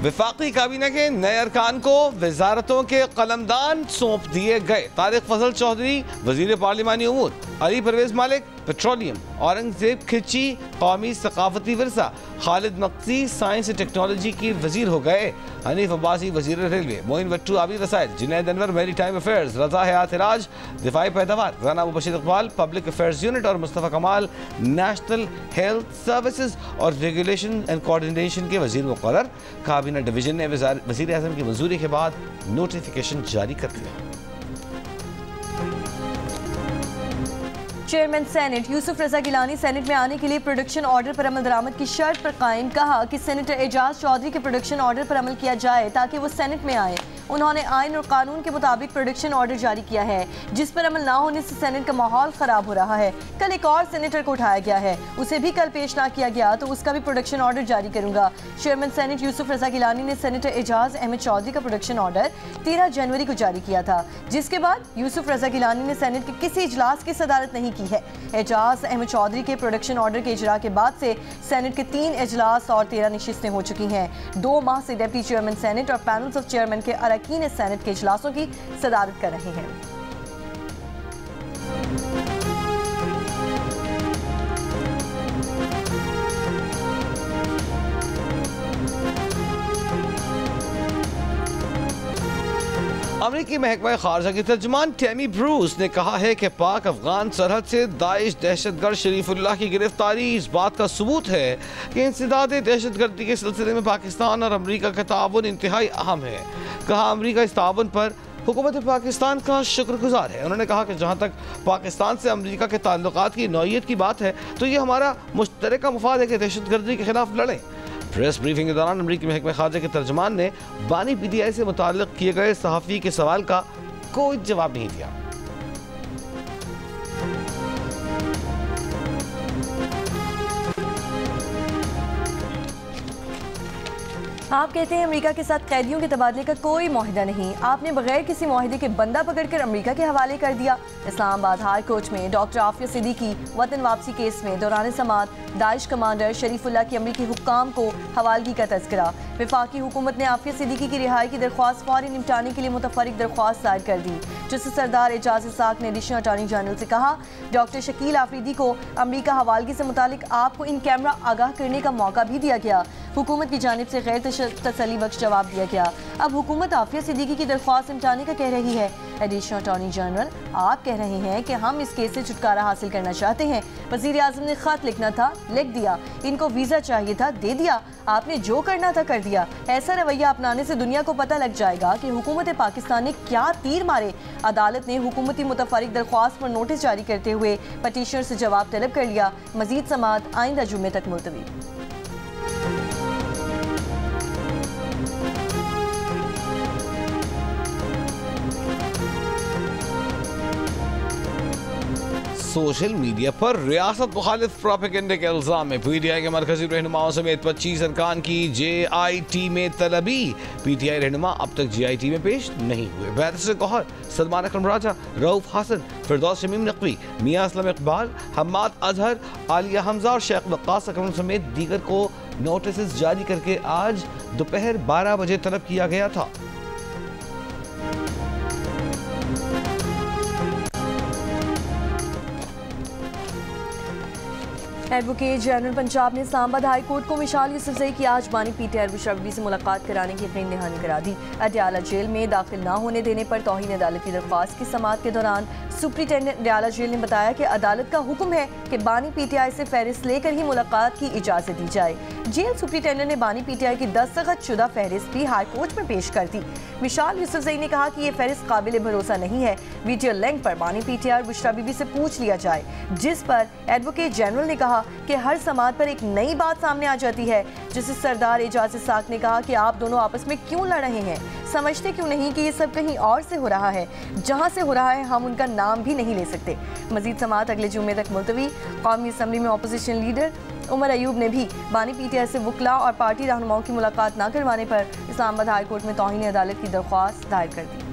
वफाकी काबीना के नए अरकान को वजारतों के कलमदान सौंप दिए गए। तारिक फजल चौधरी वजीर पार्लिमानी उमूर, अली परवेज मालिक पेट्रोलियम, औरंगजेब खिची कौमी सकाफती विरसा, खालिद मक्सी साइंस एंड टेक्नोलॉजी की वजीर हो गए। हनीफ अब्बासी वजीर रेलवे, मोइन भट्टू आबी वसाइल, Junaid Anwar maritime affairs, Raza Hayat राज दिफाई पैदावार, Rana Mubashir Iqbal public affairs unit और Mustafa Kamal national health services और रेगुलेशन एंड कोऑर्डिनेशन के वजीर मुकर्रर। काबीना डिवीजन ने वजीर आज़म की मंजूरी के बाद नोटिफिकेशन जारी कर दिया। चेयरमैन सेनेट यूसुफ रजा गिलानी सेनेट में आने के लिए प्रोडक्शन ऑर्डर पर अमल दरामद की शर्त पर कायम। कहा कि सेनेटर एजाज चौधरी के प्रोडक्शन ऑर्डर पर अमल किया जाए ताकि वो सेनेट में आए। उन्होंने आइन और कानून के मुताबिक प्रोडक्शन ऑर्डर जारी किया है, जिस पर अमल ना होने से सेनेट का माहौल खराब हो रहा है। कल एक और सेनेटर को उठाया गया है, उसे भी कल पेश ना किया गया तो उसका भी प्रोडक्शन ऑर्डर जारी करूंगा। चेयरमैन सेनेट यूसुफ रजा गिलानी ने सेनेटर एजाज अहमद चौधरी का प्रोडक्शन ऑर्डर 13 जनवरी को जारी किया था, जिसके बाद यूसुफ रजा गिलानी ने सेनेट के किसी इजलास की सदारत नहीं की है। एजाज अहमद चौधरी के प्रोडक्शन ऑर्डर के इजरा के बाद से सेनेट के 3 इजलास और 13 नशिस्तें हो चुकी हैं। 2 माह से डिप्टी चेयरमैन सेनेट और पैनल्स ऑफ चेयरमैन के अरकान सेनेट के इजलासों की सदारत कर रहे हैं। अमरीकी महकमा खारजा की तर्जुमान टेमी ब्रूस ने कहा है कि पाक अफगान सरहद से दाइश दहशतगर्द शरीफुल्लाह की गिरफ्तारी इस बात का सबूत है कि इंसदाद दहशतगर्दी के सिलसिले में पाकिस्तान और अमरीका का ताउन इंतहाई अहम है। कहा अमरीका इस ताउन पर हुकूमत पाकिस्तान का शुक्रगुजार है। उन्होंने कहा कि जहाँ तक पाकिस्तान से अमरीका के ताल्लुकात की नौइयत की बात है तो ये हमारा मुश्तरका मफाद है कि दहशतगर्दी के खिलाफ लड़ें। प्रेस ब्रीफिंग के दौरान अमरीकी महकमा खारजा के तर्जुमान ने बानी PTI से मुताल्लिक किए गए सहाफ़ी के सवाल का कोई जवाब नहीं दिया। आप कहते हैं अमेरिका के साथ कैदियों के तबादले का कोई मुआहिदा नहीं, आपने बगैर किसी मुआहिदे के बंदा पकड़कर अमेरिका के हवाले कर दिया। इस्लामाबाद हाई कोर्ट में डॉक्टर आफिया सिद्दीकी वतन वापसी केस में दौरान समात दाइश कमांडर शरीफुल्लाह की अमरीकी हुक्काम को हवालगी का तज़किरा। वफाकी हुकूमत ने आफिया सिद्दीकी की रिहाई की दरख्वास्त फौरी निपटाने के लिए मुतफरिक दरख्वास्त दायर कर दी। जस्टिस सरदार एजाज इसाक ने एडिशनल अटॉर्नी जनरल से कहा, डॉक्टर शकील आफरीदी को अमरीका हवालगी से मुतालिक आपको इन कैमरा आगाह करने का मौका भी दिया गया। हुकूमत की जानिब से गैर तसल्ली बख्श जवाब दिया गया। अब हुकूमत आफिया सिद्दीकी की दरख्वास्त निपटाने का कह रही है। एडिशनल अटॉर्नी जनरल, आप कह रहे हैं कि हम इस केस से छुटकारा हासिल करना चाहते हैं। वज़ीर आज़म ने खत लिखना था, लिख दिया। इनको वीज़ा चाहिए था, दे दिया। आपने जो करना था कर दिया। ऐसा रवैया अपनाने से दुनिया को पता लग जाएगा कि हुकूमत पाकिस्तान ने क्या तीर मारे। अदालत ने हुकूमती मुतफरिक दरख्वास्त पर नोटिस जारी करते हुए पटिशनर से जवाब तलब कर लिया। मजीद समाअत आइंदा जुम्मे तक मुलतवी। सोशल मीडिया पर रियासत मुखालिफ प्रोपेगेंडे के इल्जाम में PTI के मरकजी रहनुमाओं समेत 25 अरकान की JIT में तलबी। PTI रहनुमा अब तक JIT में पेश नहीं हुए। बैरिस्टर गौहर, सलमान अकरम राजा, रऊफ हसन, फिरदौस शमीम नकवी, मियां असलम इकबाल, हम्माद अजहर, आलिया हमजा और शेख वक्कास अकरम समेत दीगर को नोटिस जारी करके आज दोपहर 12 बजे तलब किया गया था। एडवोकेट जनरल पंजाब ने इस्लामाबाद हाई कोर्ट को मिशाल यूसुफजई की आज बानी PTI बुशरा बीबी से मुलाकात कराने की यकीन दहानी करा दी। अडयाला जेल में दाखिल न होने देने पर तौहीन अदालत की दरख्वास्त की समाअत के दौरान सुप्रिटेंडेंट अडयाला जेल ने बताया कि अदालत का हुक्म है कि बानी PTI से फहरिस्त लेकर ही मुलाकात की इजाज़त दी जाए। जेल सुप्रिटेंडेंट ने बानी PTI की दस्तखत शुदा फहरिस्त भी हाई कोर्ट में पेश कर दी। मिशाल यूसुफजई ने कहा कि ये फहरिस्त काबिल भरोसा नहीं है। वीडियो लिंक पर बानी PTI और बुशरा बीबी से पूछ लिया जाए, जिस पर एडवोकेट जनरल ने कहा कि हर समात पर एक नई बात सामने आ जाती है। जिसे सरदार एजाज इसाक ने कहा कि आप दोनों आपस में क्यों लड़ रहे हैं, समझते क्यों नहीं कि ये सब कहीं और से हो रहा है, जहां से हो रहा है हम उनका नाम भी नहीं ले सकते। मजीद समात अगले जुम्मे तक मुलतवी। कौमी असम्बली में अपोजिशन लीडर उमर अयूब ने भी बानी PTI से वकला और पार्टी रहनुमाओं की मुलाकात न करवाने पर इस्लामाबाद हाई कोर्ट में तौहीन अदालत की दरख्वास्त दायर कर दी।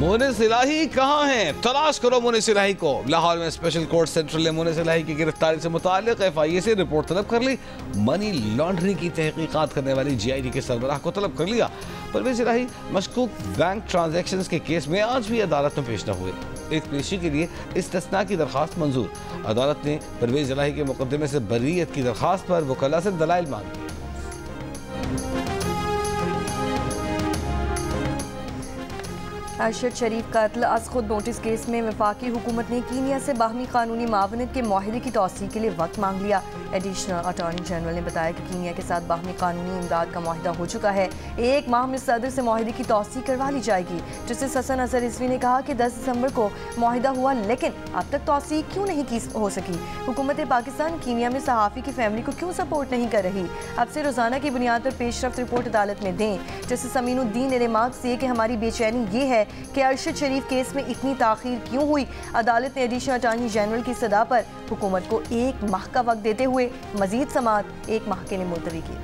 मोनिस इलाही कहाँ हैं? तलाश करो मोनिस इलाही को। लाहौर में स्पेशल कोर्ट सेंट्रल ने मोनिस इलाही की गिरफ्तारी से मुताल्लिक FIA से रिपोर्ट तलब कर ली। मनी लॉन्ड्रिंग की तहकीकात करने वाली GID के सरबराह को तलब कर लिया। परवेज इलाही मशकूक बैंक ट्रांजैक्शंस के केस में आज भी अदालत में पेश न हुए। एक पेशी के लिए इस्तिस्ना की दरखास्त मंजूर। अदालत ने परवेज इलाही के मुकदमे से बरीयत की दरखास्त पर वकला से दलाइल मांगे। अरशद शरीफ कत्ल अज खुद नोटिस केस में वफाकी हुकूमत ने कीनिया से बाहमी कानूनी मावनत के माहिदे की तौसीक के लिए वक्त मांग लिया। एडिशनल अटॉर्नी जनरल ने बताया कि कीनिया के साथ बाहमी कानूनी इमदाद का माहिदा हो चुका है। एक माह में सदर से माहिदे की तौसीक करवा ली जाएगी। जस्टिस हसन अजहर रिजवी ने कहा कि 10 दिसंबर को माहिदा हुआ, लेकिन अब तक तौसीक क्यों नहीं की हो सकी? हुकूमत पाकिस्तान कीनिया में सहाफ़ी की फैमिली को क्यों सपोर्ट नहीं कर रही? अब से रोजाना की बुनियाद पर पेशरफ्त रिपोर्ट अदालत में दें। जस्टिस अमीनुद्दीन ने रिमार्क्स दिए कि हमारी बेचैनी ये है कि अरशद शरीफ केस में इतनी ताखीर क्यों हुई। अदालत ने एडिशनल अटॉर्नी जनरल की सदा पर हुकूमत को 1 माह का वक्त देते हुए मजीद समाअत 1 माह के लिए मुलतवी की।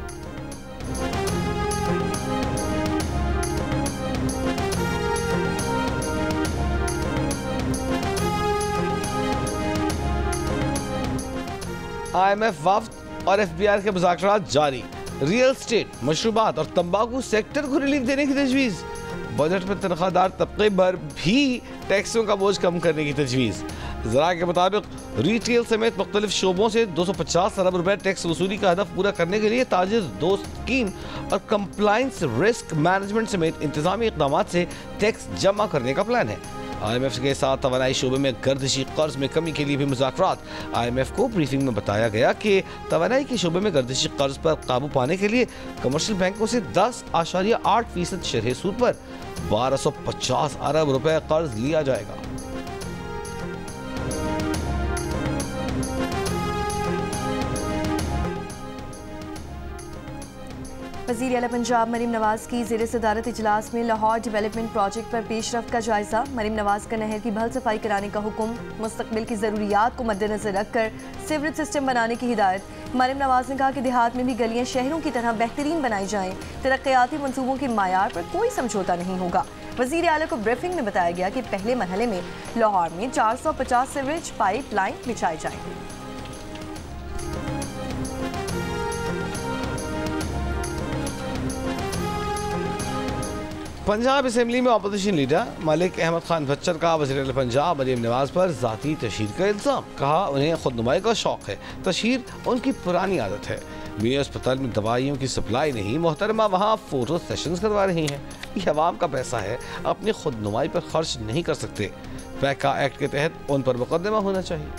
IMF वफ्द और FBR के मुज़ाकरात जारी। रियल स्टेट, मशरूबात और तंबाकू सेक्टर को रिलीफ देने की तजवीज़। बजट में तनख्वाहदार तबके पर भी टैक्सों का बोझ कम करने की तजवीज़। ज़रा के मुताबिक रिटेल समेत मुख्तलिफ शोबों से 250 अरब रुपए टैक्स वसूली का हदफ पूरा करने के लिए ताजिर दोस्त स्कीम और कंप्लाइंस रिस्क मैनेजमेंट समेत इंतजामी इकदाम से टैक्स जमा करने का प्लान है। IMF के साथ तवानाई शोबे में गर्दिशी कर्ज में कमी के लिए भी मुज़ाकरात। IMF को ब्रीफिंग में बताया गया कि तवानाई के शोबे में गर्दिशी कर्ज पर काबू पाने के लिए कमर्शियल बैंकों से 10.8% शरह सूद पर 1250 अरब रुपए कर्ज लिया जाएगा। वज़ीर आला पंजाब मरीम नवाज की ज़ेर सदारत इजलास में लाहौर डेवलपमेंट प्रोजेक्ट पर पेशरफ्त का जायजा। मरीम नवाज का नहर की भल सफाई कराने का हुक्म। मुस्तकबिल की ज़रूरियात को मद्देनजर रखकर सीवरेज सिस्टम बनाने की हिदायत। मरीम नवाज ने कहा कि देहात में भी गलियाँ शहरों की तरह बेहतरीन बनाई जाएँ। तरक्याती मनसूबों के मायार पर कोई समझौता नहीं होगा। वज़ीर आला को ब्रीफिंग में बताया गया कि पहले मरहले में लाहौर में 450 सीवरेज पाइप लाइन बिछाई जाएंगी। पंजाब असेंबली में अपोजिशन लीडर मलिक अहमद खान भच्चर का वज़ीर पंजाब मरीम नवाज पर ज़ाती तशहीर का इल्ज़ाम। कहा उन्हें खुदनुमाई का शौक़ है, तशहीर उनकी पुरानी आदत है। वे अस्पताल में दवाइयों की सप्लाई नहीं, मोहतरमा वहाँ फ़ोटो सेशंस करवा रही हैं। ये अवाम का पैसा है, अपनी खुदनुमाई पर खर्च नहीं कर सकते। पैका एक्ट के तहत उन पर मुकदमा होना चाहिए।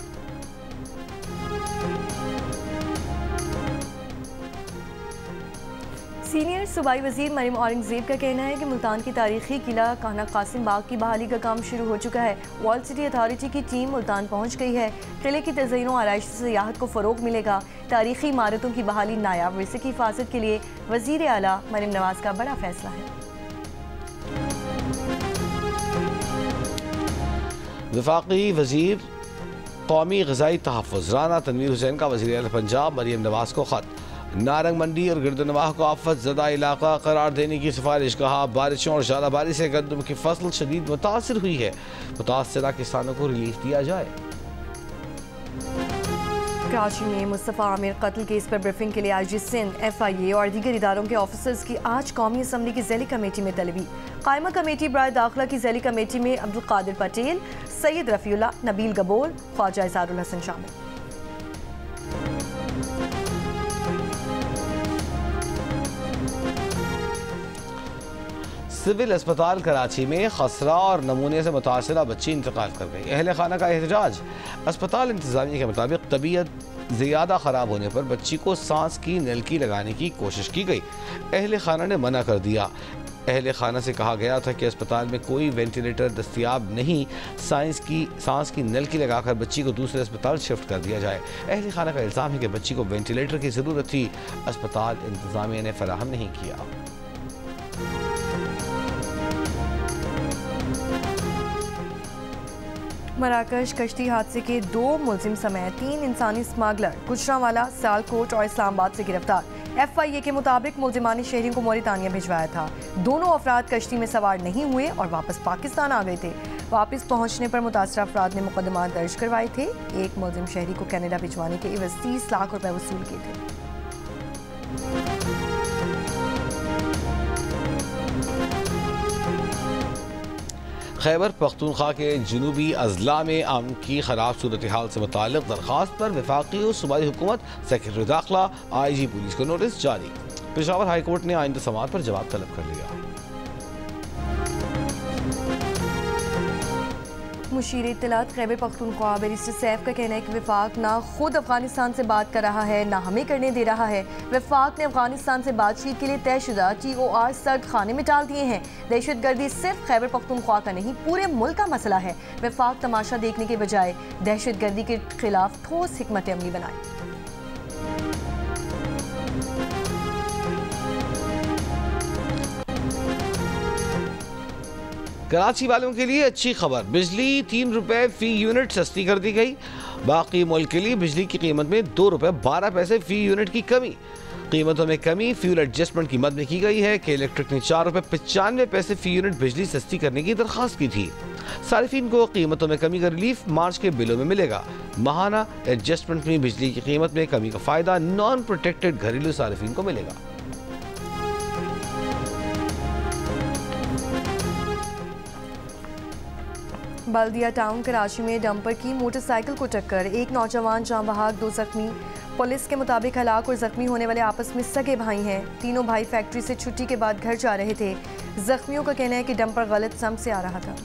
सीनियर सूबाई वज़ीर मरीम औरंगज़ेब का कहना है कि मुल्तान की तारीखी किला खाना कासिम बाग की बहाली का काम शुरू हो चुका है। वर्ल्ड सिटी अथॉरिटी की टीम मुल्तान पहुंच गई है। किले की तज़यीन और आराइश से सियाहत को फ़रोग मिलेगा। तारीखी इमारतों की बहाली नायाब विरसे की हिफाजत के लिए वज़ीर आला मरीम नवाज का बड़ा फैसला है। वफाकी वज़ीर कौमी ग़िज़ाई तहफ़्फ़ुज़ राना तनवीर हुसैन का वज़ीर आला पंजाब मरीम नवाज को ख़त। नारंग मंडी और गिरदनवाह को आफत ज़दा इलाका करार देने की सिफारिश। कहा बारिशों और ज़्यादा बारिश से गंदम की फसल शदीद मुतासिर हुई है, मुतासरा किसानों को रिलीफ दिया जाए। कराची में मुस्तफ़ा आमिर कत्ल केस पर ब्रीफिंग के लिए IG सिंध, FIA और दीगर इदारों के ऑफिसर्स की आज कौमी असम्बली की ज़ैली कमेटी में तलबी। कायमा कमेटी बराए दाखिला की ज़ैली कमेटी में अब्दुल कादिर पटेल, सैयद रफ़ीउल्लाह, नबील गबोर, ख्वाजा इज़हारुल हसन शामिल। सिविल अस्पताल कराची में खसरा और नमूने से मुतासरा बच्ची इंतकाल कर गई। अहले खाना का एहतजाज। अस्पताल इंतजामिया के मुताबिक तबीयत ज़्यादा ख़राब होने पर बच्ची को सांस की नलकी लगाने की कोशिश की गई। अहले खाना ने मना कर दिया। अहले खाना से कहा गया था कि अस्पताल में कोई वेंटिलेटर दस्तियाब नहीं, सांस की नलकी लगाकर बच्ची को दूसरे अस्पताल शिफ्ट कर दिया जाए। अहले खाना का इल्ज़ाम है कि बच्ची को वेंटिलेटर की ज़रूरत थी, अस्पताल इंतजामिया ने फराहम नहीं किया। मराकश कश्ती हादसे के 2 मुलजिम समेत 3 इंसानी स्मगलर गुजरांवाला, सियालकोट और इस्लामाबाद से गिरफ्तार। FIA के मुताबिक मुलजिमान शहरियों को मौरितानिया भिजवाया था। दोनों अफराद कश्ती में सवार नहीं हुए और वापस पाकिस्तान आ गए थे। वापस पहुंचने पर मुतासरा अफराद ने मुकदमा दर्ज करवाए थे। एक मुलजिम शहरी को कनाडा भिजवाने के एवज 30 लाख रुपए वसूल किए थे। खैबर पख्तूनख्वा के जनूबी अजला में अमन की खराब सूरत हाल से मुताल्लिक़ दरख्वास्त पर वफाकी और सूबाई हुकूमत सेक्रेटरी दाखिला IG पुलिस को नोटिस जारी। पेशावर हाई कोर्ट ने आइंदा समाअत पर जवाब तलब कर लिया। मुशीर इत्तलात खैबर पख्तूनख्वा बैरिस्टर सैफ का कहना है कि वफाक ना खुद अफगानिस्तान से बात कर रहा है ना हमें करने दे रहा है। वफाक ने अफगानिस्तान से बातचीत के लिए तयशुदा TOR सर्द खाने में डाल दिए हैं। दहशत गर्दी सिर्फ खैबर पख्तूनख्वा का नहीं पूरे मुल्क का मसला है। वफाक तमाशा देखने के बजाय दहशत गर्दी के खिलाफ ठोस हिकमत अमली बनाए। कराची वालों के लिए अच्छी खबर, बिजली 3 रुपए फी यूनिट सस्ती कर दी गई। बाकी मुल्क के लिए बिजली की कीमत में 2 रुपए 12 पैसे फी यूनिट की कमी। कीमतों में कमी फ्यूल एडजस्टमेंट की मद में की गई है कि इलेक्ट्रिक ने 4 रुपए 95 पैसे फी यूनिट बिजली सस्ती करने की दरख्वास्त की थी। सारिफिन को कीमतों में कमी का रिलीफ मार्च के बिलों में मिलेगा। माहाना एडजस्टमेंट में बिजली की कीमत में कमी का फायदा नॉन प्रोटेक्टेड घरेलू सारिफिन को मिलेगा। बल्दिया टाउन कराची में डंपर की मोटरसाइकिल को टक्कर, एक नौजवान जान बहाक, 2 जख्मी। पुलिस के मुताबिक हलाक और जख्मी होने वाले आपस में सगे भाई हैं। तीनों भाई फैक्ट्री से छुट्टी के बाद घर जा रहे थे। जख्मियों का कहना है कि डंपर गलत सम से आ रहा था।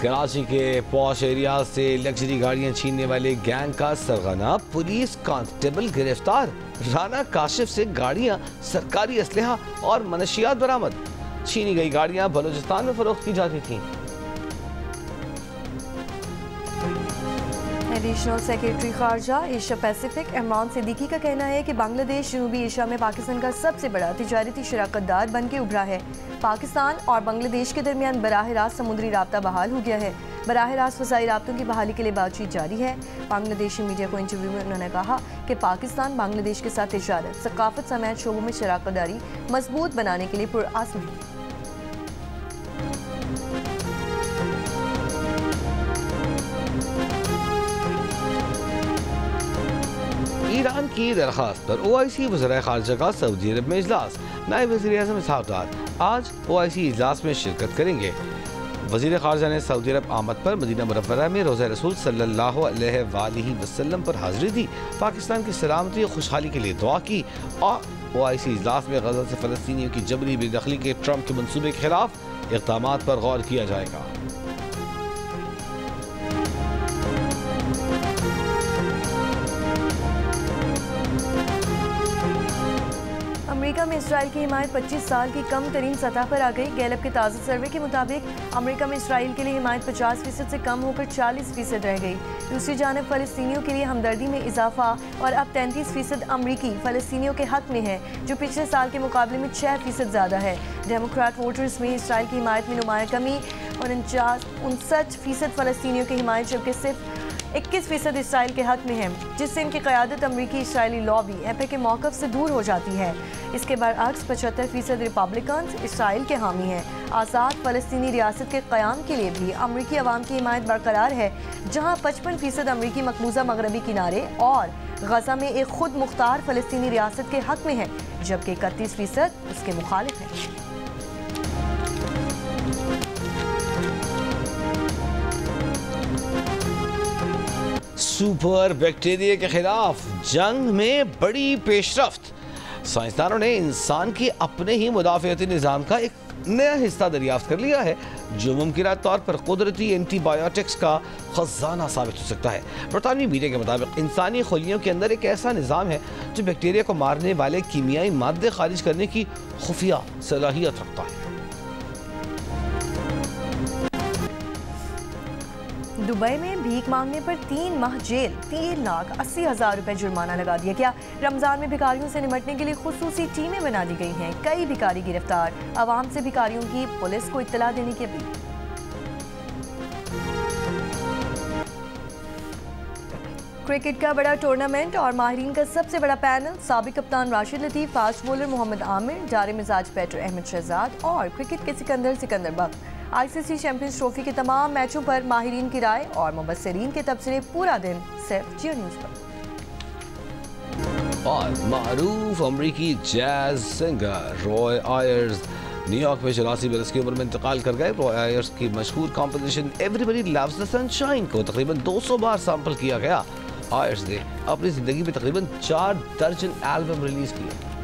कराची के पॉश एरिया से लग्जरी गाड़ियां छीनने वाले गैंग का सरगना, पुलिस कांस्टेबल गिरफ्तार। राना काशिफ से गाड़ियां, सरकारी असलहा और मनशियात बरामद। छीनी गई गाड़ियां बलूचिस्तान में फरोख्त की जाती थीं। एडिशनल सेक्रेटरी खारजा एशिया पैसिफिक इमरान सिद्दीकी का कहना है कि बांग्लादेश जनूबी एशिया में पाकिस्तान का सबसे बड़ा तिजारती शराकतदार बन के उभरा है। पाकिस्तान और बांग्लादेश के दरमियान बराह रास्त समुद्री राब्ता बहाल हो गया है। बराह रास्त फ़ज़ाई राब्तों की बहाली के लिए बातचीत जारी है। बांग्लादेशी मीडिया को इंटरव्यू में उन्होंने कहा कि पाकिस्तान बांग्लादेश के साथ तिजारत, सकाफत समेत शोबों में शराकतदारी मजबूत बनाने के लिए पुरअज़्म है। ईरान की दरख्वास्त पर OIC वज़ीर ख़ारजा का सऊदी अरब में इजलास। नायब वज़ीर-ए-आज़म इसहाक़ डार आज OIC इजलास में शिरकत करेंगे। वज़ीर ख़ारजा ने सऊदी अरब आमद पर मदीना मुनव्वरा में रोज़ा रसूल सल्लल्लाहु अलैहि वसल्लम पर हाज़िरी दी। पाकिस्तान की सलामती और खुशहाली के लिए दुआ की और OIC इजलास में गज़ा से फ़लस्तीनियों की जबरी बेदखली के ट्रंप के मंसूबे के खिलाफ इक़दामात पर गौर किया जाएगा। अमेरिका में इसराइल की हिमायत 25 साल की कम तरीन सतह पर आ गई। गैलप के ताज़ा सर्वे के मुताबिक अमेरिका में इसराइल के लिए हिमायत 50% से कम होकर 40% रह गई। दूसरी जानब फ़लस्तीनियों के लिए हमदर्दी में इजाफा और अब 33% अमरीकी फ़लस्तीनियों के हक में है, जो पिछले साल के मुकाबले में 6% ज़्यादा है। डेमोक्रेट वोटर्स में इसराइल की हिमायत में नुमाया कमी, 59% फ़लस्तीनियों की हिमायत, जबकि सिर्फ 21% इसराइल के हक में है, जिससे इनकी क़यादत अमरीकी इसराइली लॉबी एपे के मौक़िफ़ से दूर हो जाती है। इसके बरअक्स 75% रिपब्लिकन इसराइल के हामी हैं। आज़ाद फ़लस्तीनी रियासत के क़याम के लिए भी अमरीकी अवाम की हिमायत बरकरार है, जहाँ 55% अमरीकी मकबूजा मगरबी किनारे और गज़ा में एक खुद मुख्तार फ़लस्तीनी रियासत के हक में है, जबकि 31% उसके मुखालिफ हैं। सुपर बैक्टीरिया के खिलाफ जंग में बड़ी पेशरफ्त। साइंसदानों ने इंसान के अपने ही मुदाफ़ियाती निज़ाम का एक नया हिस्सा दरियाफ्त कर लिया है, जो मुमकिन तौर पर कुदरती एंटीबायोटिक्स का खजाना साबित हो सकता है। बरतानवी मीडिया के मुताबिक इंसानी खलियों के अंदर एक ऐसा निज़ाम है जो बैक्टीरिया को मारने वाले कीमियाई मादे खारिज करने की खुफिया सलाहियत रखता है। दुबई में भीख मांगने पर 3 माह जेल, 3,80,000 रुपए जुर्माना लगा दिया गया। रमजान में भिखारियों से निपटने के लिए खुसूसी टीमें बना दी गई हैं। कई भिखारी गिरफ्तार। अवाम से भिखारियों की पुलिस को इत्तला देने की अपील। क्रिकेट का बड़ा टूर्नामेंट और माहिरीन का सबसे बड़ा पैनल, साबिक कप्तान राशिद लतीफ़, फास्ट बॉलर मोहम्मद आमिर, जारे मिजाज बैटर अहमद शहजाद और क्रिकेट के सिकंदर बख्त। आईसीसी चैंपियंस ट्रॉफी के तमाम मैचों पर माहिरीन की राय और मुबस्सिरीन के तबसरे पूरा दिन सिर्फ जियो न्यूज़ पर। और मारूफ अमरीकी jazz singer Roy Aires New York में 84 बरस की उम्र में इंतकाल कर गए। रॉय आयर्स की मशहूर composition everybody loves the sunshine को तकरीबन 200 बार सैंपल किया गया। आयर्स ने अपनी जिंदगी में तकरीबन 4 दर्जन एल्बम रिलीज किए।